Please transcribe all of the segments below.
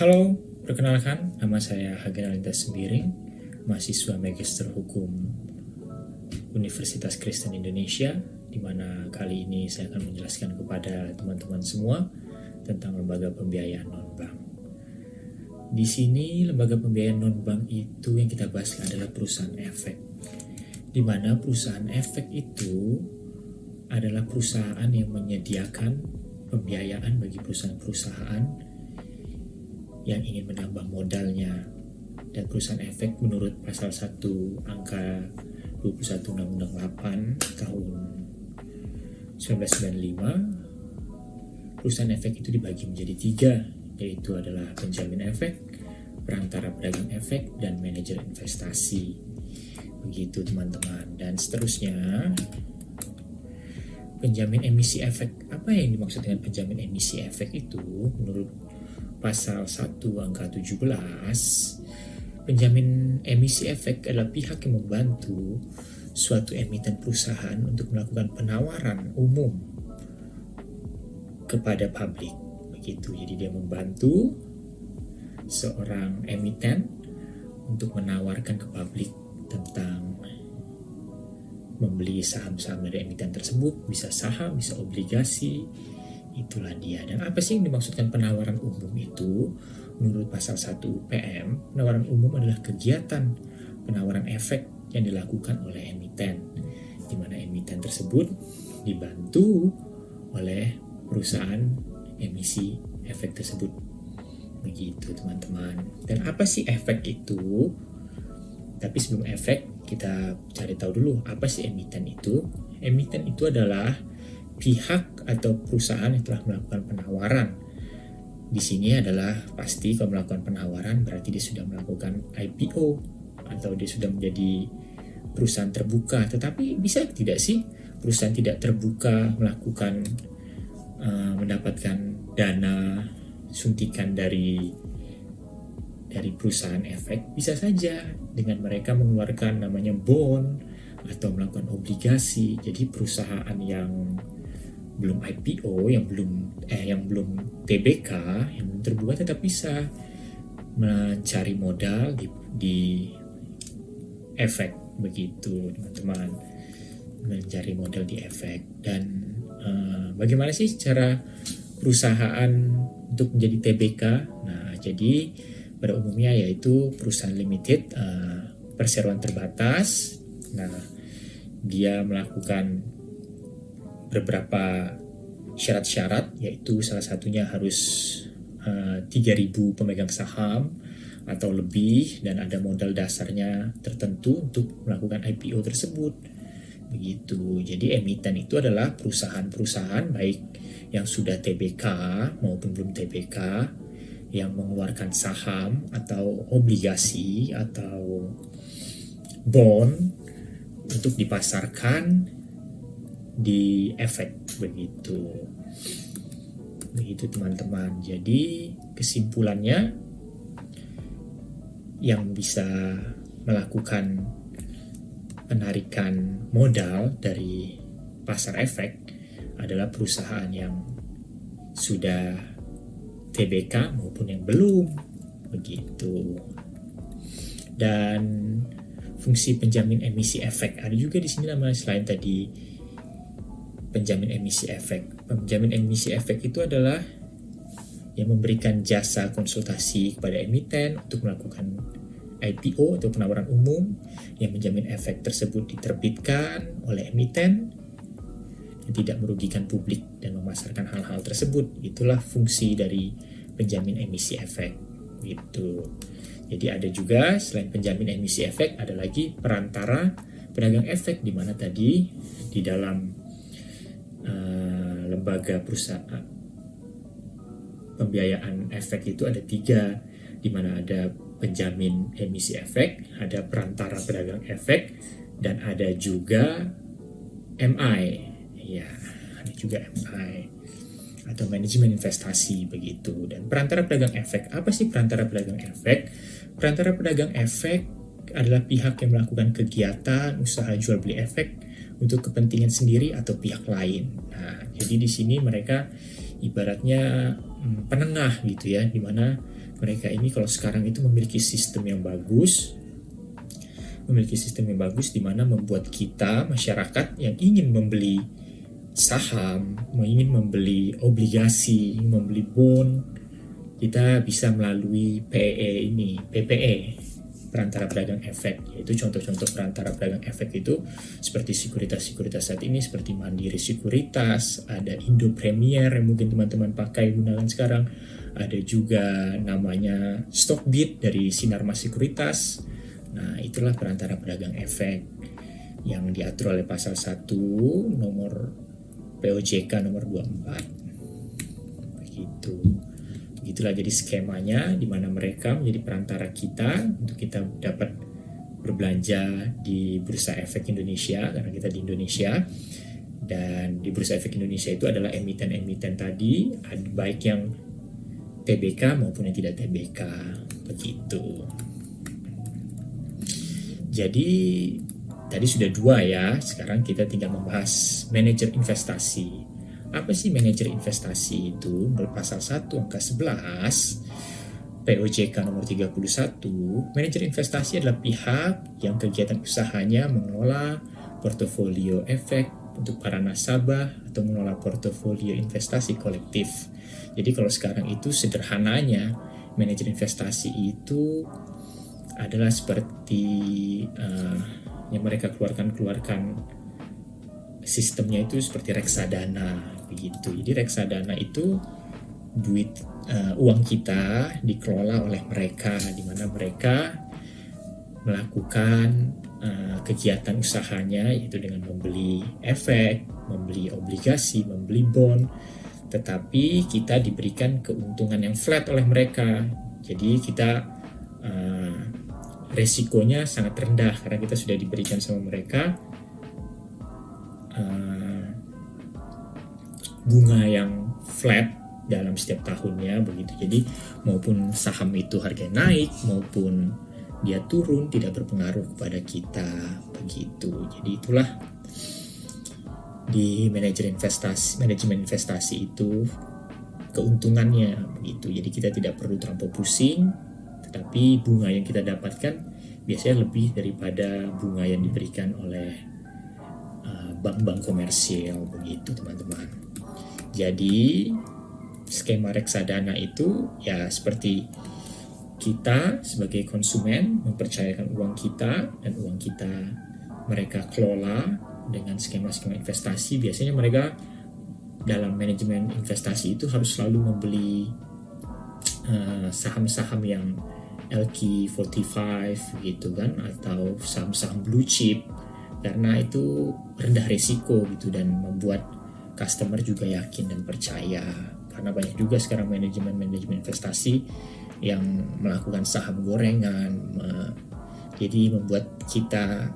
Halo, perkenalkan, nama saya Hagen Alinta Sembiring, mahasiswa Magister Hukum Universitas Kristen Indonesia, di mana kali ini saya akan menjelaskan kepada teman-teman semua tentang lembaga pembiayaan non-bank. Di sini lembaga pembiayaan non-bank itu yang kita bahas adalah perusahaan efek, di mana perusahaan efek itu adalah perusahaan yang menyediakan pembiayaan bagi perusahaan-perusahaan yang ingin menambah modalnya. Dan perusahaan efek menurut pasal 1 angka 21 Undang-Undang 8 tahun 1995, perusahaan efek itu dibagi menjadi 3, yaitu adalah penjamin efek, perantara pedagang efek, dan manajer investasi. Begitu teman-teman. Dan seterusnya, penjamin emisi efek. Apa yang dimaksud dengan penjamin emisi efek itu? Menurut pasal 1 angka 17, penjamin emisi efek adalah pihak yang membantu suatu emiten perusahaan untuk melakukan penawaran umum kepada publik. Begitu. Jadi dia membantu seorang emiten untuk menawarkan ke publik tentang membeli saham-saham dari emiten tersebut, bisa saham, bisa obligasi. Itulah dia. Dan apa sih yang dimaksudkan penawaran umum itu? Menurut pasal 1 UPM, penawaran umum adalah kegiatan penawaran efek yang dilakukan oleh emiten, di mana emiten tersebut dibantu oleh perusahaan emisi efek tersebut. Begitu teman-teman. Dan apa sih efek itu? Tapi sebelum efek, kita cari tahu dulu apa sih emiten itu. Emiten itu adalah pihak atau perusahaan yang telah melakukan penawaran. Di sini adalah pasti kalau melakukan penawaran berarti dia sudah melakukan IPO atau dia sudah menjadi perusahaan terbuka. Tetapi bisa tidak sih perusahaan tidak terbuka melakukan mendapatkan dana suntikan dari perusahaan efek? Bisa saja dengan mereka mengeluarkan namanya bond atau melakukan obligasi. Jadi perusahaan yang belum IPO, yang belum TBK, yang belum terbuka tetap bisa mencari modal di efek. Begitu teman-teman, mencari modal di efek. Dan bagaimana sih cara perusahaan untuk menjadi TBK? Nah, jadi pada umumnya yaitu perusahaan limited, perseroan terbatas. Nah, dia melakukan beberapa syarat-syarat, yaitu salah satunya harus 3.000 pemegang saham atau lebih, dan ada modal dasarnya tertentu untuk melakukan IPO tersebut. Begitu. Jadi emiten itu adalah perusahaan-perusahaan baik yang sudah TBK maupun belum TBK yang mengeluarkan saham atau obligasi atau bond untuk dipasarkan di efek. Begitu teman-teman. Jadi kesimpulannya, yang bisa melakukan penarikan modal dari pasar efek adalah perusahaan yang sudah TBK maupun yang belum. Begitu. Dan fungsi penjamin emisi efek ada juga di sini namanya, selain tadi penjamin emisi efek. Penjamin emisi efek itu adalah yang memberikan jasa konsultasi kepada emiten untuk melakukan IPO atau penawaran umum, yang menjamin efek tersebut diterbitkan oleh emiten yang tidak merugikan publik dan memasarkan hal-hal tersebut. Itulah fungsi dari penjamin emisi efek. Gitu. Jadi ada juga selain penjamin emisi efek ada lagi perantara pedagang efek, di mana tadi di dalam lembaga perusahaan pembiayaan efek itu ada 3, di mana ada penjamin emisi efek, ada perantara pedagang efek, dan ada juga MI. Ya, ada juga MI atau manajemen investasi. Begitu. Dan perantara pedagang efek, apa sih perantara pedagang efek? Perantara pedagang efek adalah pihak yang melakukan kegiatan usaha jual beli efek untuk kepentingan sendiri atau pihak lain. Nah, jadi di sini mereka ibaratnya penengah gitu ya, di mana mereka ini kalau sekarang itu memiliki sistem yang bagus, di mana membuat kita masyarakat yang ingin membeli saham, ingin membeli obligasi, ingin membeli bond, kita bisa melalui PPE, perantara pedagang efek. Yaitu contoh-contoh perantara pedagang efek itu seperti sekuritas saat ini, seperti Mandiri Sekuritas, ada Indo Premier yang mungkin teman-teman pakai gunakan sekarang, ada juga namanya Stockbit dari Sinarmas Sekuritas. Nah, itulah perantara pedagang efek yang diatur oleh pasal 1 nomor POJK nomor 24. Begitu. Begitulah jadi skemanya, di mana mereka menjadi perantara kita untuk kita dapat berbelanja di Bursa Efek Indonesia, karena kita di Indonesia. Dan di Bursa Efek Indonesia itu adalah emiten-emiten tadi, baik yang TBK maupun yang tidak TBK. Begitu. Jadi tadi sudah 2 ya, sekarang kita tinggal membahas manajer investasi. Apa sih manajer investasi itu? Menurut pasal 1 angka 11 POJK nomor 31, manajer investasi adalah pihak yang kegiatan usahanya mengelola portofolio efek untuk para nasabah atau mengelola portofolio investasi kolektif. Jadi kalau sekarang itu sederhananya, manajer investasi itu adalah seperti yang mereka keluarkan sistemnya itu seperti reksadana begitu. Jadi reksadana itu uang kita dikelola oleh mereka, di mana mereka melakukan kegiatan usahanya yaitu dengan membeli efek, membeli obligasi, membeli bond, tetapi kita diberikan keuntungan yang flat oleh mereka. Jadi kita resikonya sangat rendah karena kita sudah diberikan sama mereka bunga yang flat dalam setiap tahunnya begitu. Jadi maupun saham itu harganya naik maupun dia turun tidak berpengaruh kepada kita begitu. Jadi itulah di manajemen investasi itu keuntungannya begitu. Jadi kita tidak perlu terlampau pusing, tetapi bunga yang kita dapatkan biasanya lebih daripada bunga yang diberikan oleh bank-bank komersial begitu teman-teman. Jadi skema reksadana itu ya seperti kita sebagai konsumen mempercayakan uang kita dan uang kita mereka kelola dengan skema-skema investasi. Biasanya mereka dalam manajemen investasi itu harus selalu membeli saham-saham yang LQ45 gitu kan, atau saham-saham blue chip karena itu rendah risiko gitu dan membuat customer juga yakin dan percaya. Karena banyak juga sekarang manajemen investasi yang melakukan saham gorengan, jadi membuat kita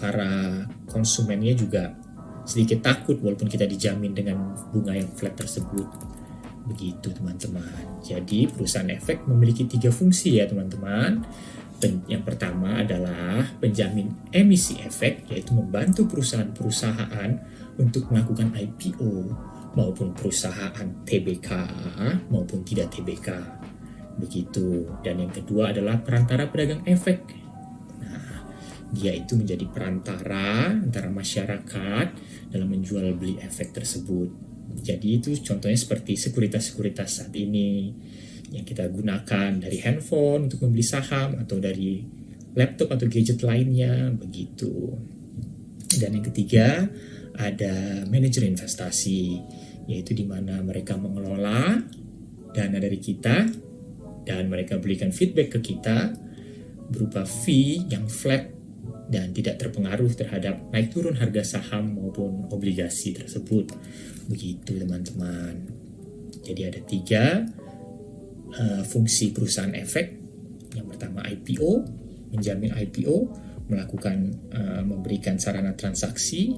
para konsumennya juga sedikit takut walaupun kita dijamin dengan bunga yang flat tersebut. Begitu teman-teman. Jadi perusahaan efek memiliki 3 fungsi ya teman-teman. Yang pertama adalah penjamin emisi efek, yaitu membantu perusahaan-perusahaan untuk melakukan IPO maupun perusahaan TBK maupun tidak TBK. Begitu. Dan yang kedua adalah perantara pedagang efek. Nah, dia itu menjadi perantara antara masyarakat dalam menjual beli efek tersebut. Jadi itu contohnya seperti sekuritas-sekuritas saat ini yang kita gunakan dari handphone untuk membeli saham atau dari laptop atau gadget lainnya begitu. Dan yang ketiga ada manajer investasi, yaitu di mana mereka mengelola dana dari kita dan mereka berikan feedback ke kita berupa fee yang flat dan tidak terpengaruh terhadap naik turun harga saham maupun obligasi tersebut. Begitu teman-teman. Jadi ada 3 fungsi perusahaan efek. Yang pertama IPO, menjamin IPO, memberikan sarana transaksi,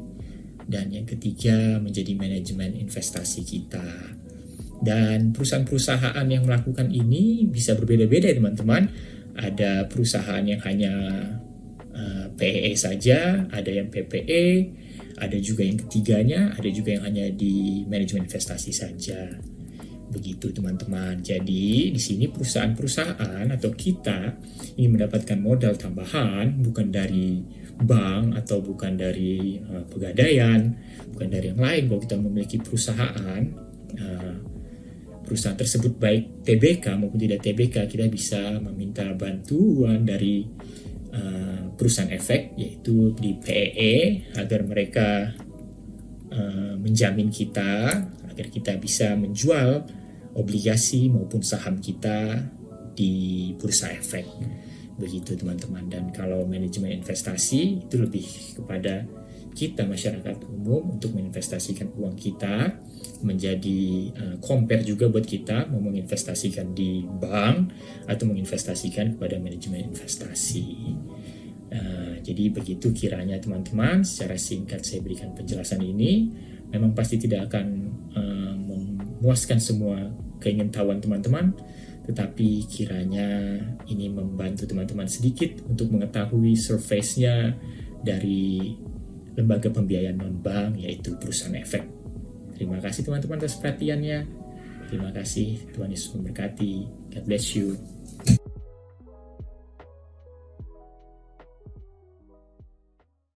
dan yang ketiga menjadi manajemen investasi kita. Dan perusahaan-perusahaan yang melakukan ini bisa berbeda-beda teman-teman. Ada perusahaan yang hanya PEE saja, ada yang PPE, ada juga yang ketiganya, ada juga yang hanya di manajemen investasi saja. Begitu teman-teman. Jadi di sini perusahaan-perusahaan atau kita ingin mendapatkan modal tambahan bukan dari bank atau bukan dari pegadaian, bukan dari yang lain. Kalau kita memiliki perusahaan tersebut baik TBK maupun tidak TBK, kita bisa meminta bantuan dari perusahaan efek, yaitu di PEE, agar mereka menjamin kita agar kita bisa menjual obligasi maupun saham kita di bursa efek. Begitu teman-teman. Dan kalau manajemen investasi itu lebih kepada kita masyarakat umum untuk menginvestasikan uang kita, menjadi compare juga buat kita mau menginvestasikan di bank atau menginvestasikan kepada manajemen investasi. Jadi begitu kiranya teman-teman. Secara singkat saya berikan penjelasan ini. Memang pasti tidak akan memuaskan semua keingintahuan teman-teman, tetapi kiranya ini membantu teman-teman sedikit untuk mengetahui surface-nya dari lembaga pembiayaan non-bank, yaitu perusahaan efek. Terima kasih teman-teman atas perhatiannya. Terima kasih, Tuhan Yesus memberkati. God bless you.